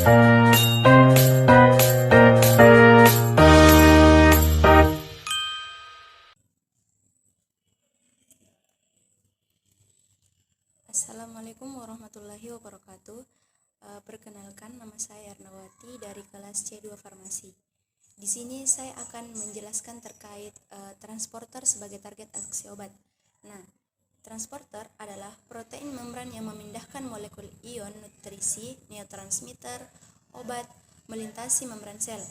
Assalamualaikum warahmatullahi wabarakatuh. Perkenalkan, nama saya Ernawati dari kelas C2 Farmasi. Di sini saya akan menjelaskan terkait transporter sebagai target aksi obat. Nah, transporter adalah protein membran yang memindahkan molekul ion, nutrisi, neurotransmitter, obat melintasi membran sel.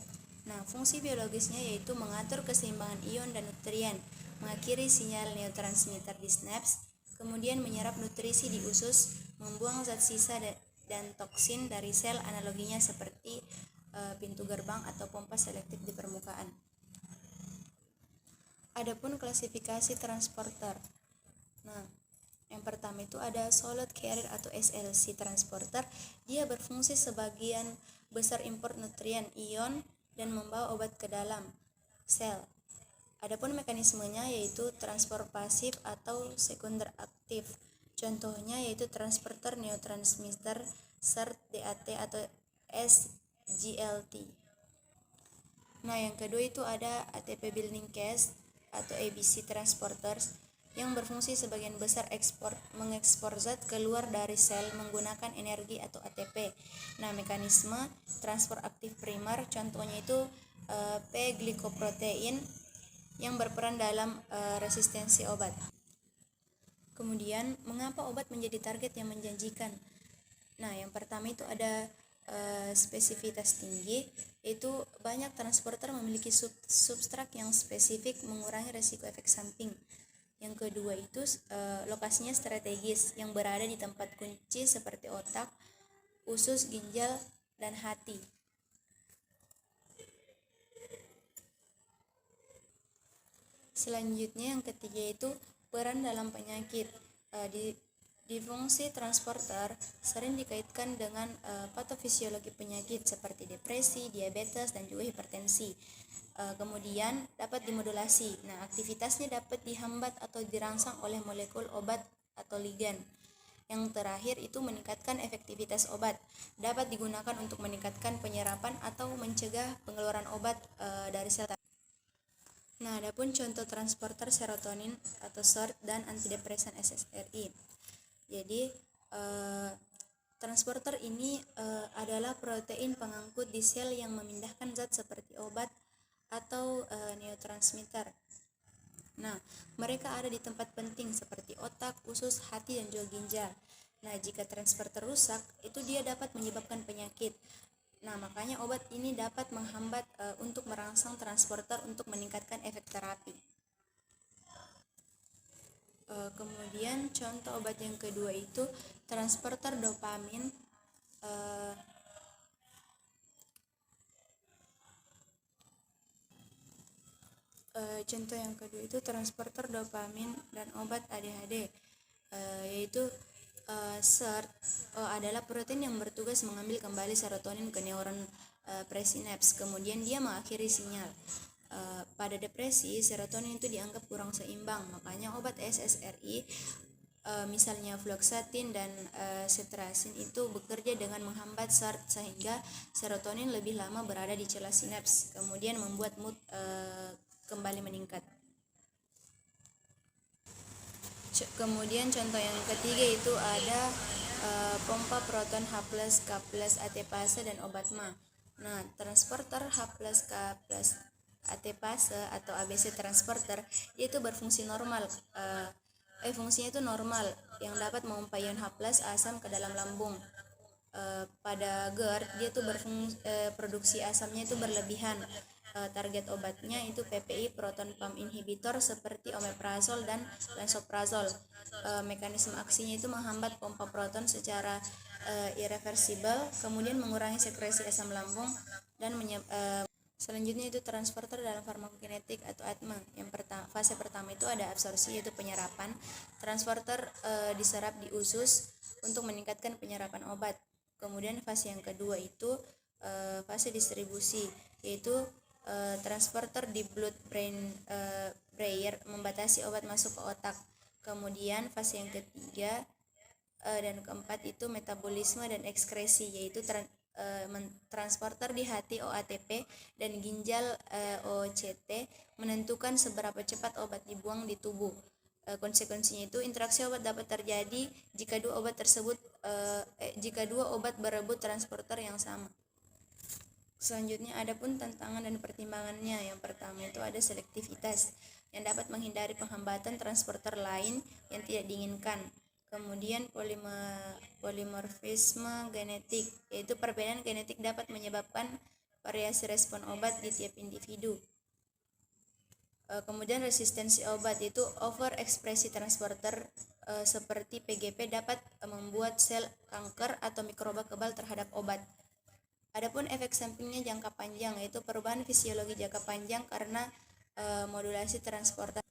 Nah, fungsi biologisnya yaitu mengatur keseimbangan ion dan nutrien, mengakhiri sinyal neurotransmitter di sinaps, kemudian menyerap nutrisi di usus, membuang zat sisa dan toksin dari sel, analoginya seperti pintu gerbang atau pompa selektif di permukaan. Adapun klasifikasi transporter. Nah, yang pertama itu ada solid carrier atau SLC transporter. Dia berfungsi sebagian besar import nutrien ion dan membawa obat ke dalam sel. Adapun mekanismenya yaitu transport pasif atau sekunder aktif. Contohnya yaitu transporter neurotransmitter SERT, DAT atau SGLT. Nah, yang kedua itu ada ATP binding case atau ABC transporters yang berfungsi sebagian besar mengekspor zat keluar dari sel menggunakan energi atau ATP. Nah, mekanisme transport aktif primer contohnya itu P-glikoprotein yang berperan dalam resistensi obat. Kemudian, mengapa obat menjadi target yang menjanjikan? Nah, yang pertama itu ada spesifitas tinggi, yaitu banyak transporter memiliki substrat yang spesifik mengurangi resiko efek samping. Yang kedua itu lokasinya strategis yang berada di tempat kunci seperti otak, usus, ginjal, dan hati. Selanjutnya yang ketiga itu peran dalam penyakit. Di fungsi transporter sering dikaitkan dengan patofisiologi penyakit seperti depresi, diabetes, dan juga hipertensi. Kemudian dapat dimodulasi. Nah, aktivitasnya dapat dihambat atau dirangsang oleh molekul obat atau ligan. Yang terakhir itu meningkatkan efektivitas obat. Dapat digunakan untuk meningkatkan penyerapan atau mencegah pengeluaran obat dari sel. Nah, adapun contoh transporter serotonin atau SERT dan antidepresan SSRI. Jadi transporter ini adalah protein pengangkut di sel yang memindahkan zat seperti obat atau neurotransmitter. Nah, mereka ada di tempat penting seperti otak, usus, hati, dan juga ginjal. Nah, jika transporter rusak, itu dia dapat menyebabkan penyakit. Nah, makanya obat ini dapat menghambat untuk merangsang transporter untuk meningkatkan efek terapi. Kemudian contoh obat yang kedua itu transporter dopamin. Contoh yang kedua itu transporter dopamin dan obat ADHD, yaitu SERT adalah protein yang bertugas mengambil kembali serotonin ke neuron presinaps, kemudian dia mengakhiri sinyal. Pada depresi, serotonin itu dianggap kurang seimbang, makanya obat SSRI misalnya fluoxetine dan cetrasin itu bekerja dengan menghambat SERT sehingga serotonin lebih lama berada di celah sinaps, kemudian membuat mood kembali meningkat. Kemudian contoh yang ketiga itu ada pompa proton H+, K+, ATPase dan obat MA. Nah, transporter H+, K+, ATPase atau ABC transporter itu berfungsi normal. Fungsinya itu normal yang dapat memompa ion H+ asam ke dalam lambung. Pada GERD dia tuh produksi asamnya itu berlebihan. Target obatnya itu PPI proton pump inhibitor seperti omeprazol dan lansoprazol. Mekanisme aksinya itu menghambat pompa proton secara irreversibel, kemudian mengurangi sekresi asam lambung dan selanjutnya itu transporter dalam farmakokinetik atau ATMA. Fase pertama itu ada absorpsi yaitu penyerapan. Transporter diserap di usus untuk meningkatkan penyerapan obat. Kemudian fase yang kedua itu fase distribusi, yaitu transporter di blood-brain barrier membatasi obat masuk ke otak. Kemudian fase yang ketiga dan keempat itu metabolisme dan ekskresi, yaitu transporter di hati OATP dan ginjal OCT menentukan seberapa cepat obat dibuang di tubuh. Konsekuensinya itu interaksi obat dapat terjadi jika dua obat berebut transporter yang sama. Selanjutnya ada pun tantangan dan pertimbangannya. Yang pertama itu ada selektivitas yang dapat menghindari penghambatan transporter lain yang tidak diinginkan. Kemudian polimorfisme genetik, yaitu perbedaan genetik dapat menyebabkan variasi respon obat di tiap individu. Kemudian resistensi obat, itu overekspresi transporter seperti PGP dapat membuat sel kanker atau mikroba kebal terhadap obat. Adapun efek sampingnya jangka panjang, yaitu perubahan fisiologi jangka panjang karena modulasi transporter.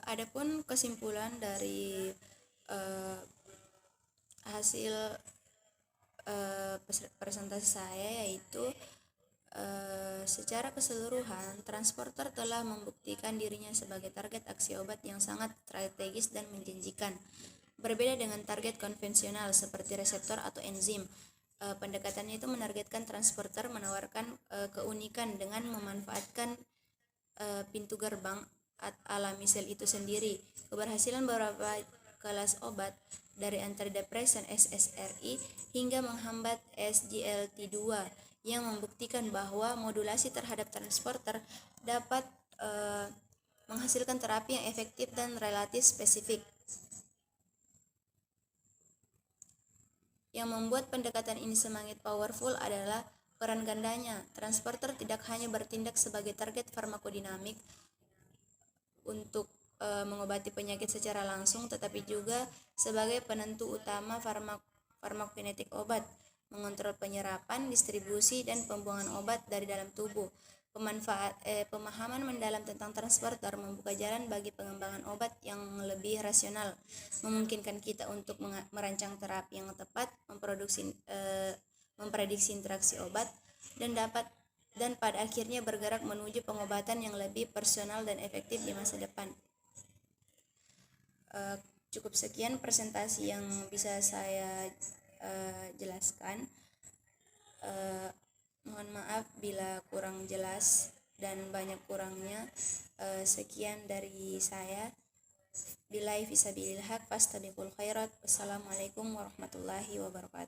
Adapun kesimpulan dari hasil presentasi saya, yaitu secara keseluruhan transporter telah membuktikan dirinya sebagai target aksi obat yang sangat strategis dan menjanjikan. Berbeda dengan target konvensional seperti reseptor atau enzim, pendekatannya itu menargetkan transporter, menawarkan keunikan dengan memanfaatkan pintu gerbang alami sel itu sendiri. Keberhasilan beberapa kelas obat dari antidepresan SSRI hingga menghambat SGLT2 yang membuktikan bahwa modulasi terhadap transporter dapat menghasilkan terapi yang efektif dan relatif spesifik. Yang membuat pendekatan ini semakin powerful adalah peran gandanya. Transporter tidak hanya bertindak sebagai target farmakodinamik untuk mengobati penyakit secara langsung, tetapi juga sebagai penentu utama farmakokinetik obat, mengontrol penyerapan, distribusi, dan pembuangan obat dari dalam tubuh. Pemahaman mendalam tentang transporter membuka jalan bagi pengembangan obat yang lebih rasional, memungkinkan kita untuk merancang terapi yang tepat, memprediksi interaksi obat, dan pada akhirnya bergerak menuju pengobatan yang lebih personal dan efektif di masa depan. Cukup sekian presentasi yang bisa saya jelaskan. Mohon maaf bila kurang jelas dan banyak kurangnya. Sekian dari saya. Billahi fisabilillah haq fastabiqul khairat. Wassalamualaikum warahmatullahi wabarakatuh.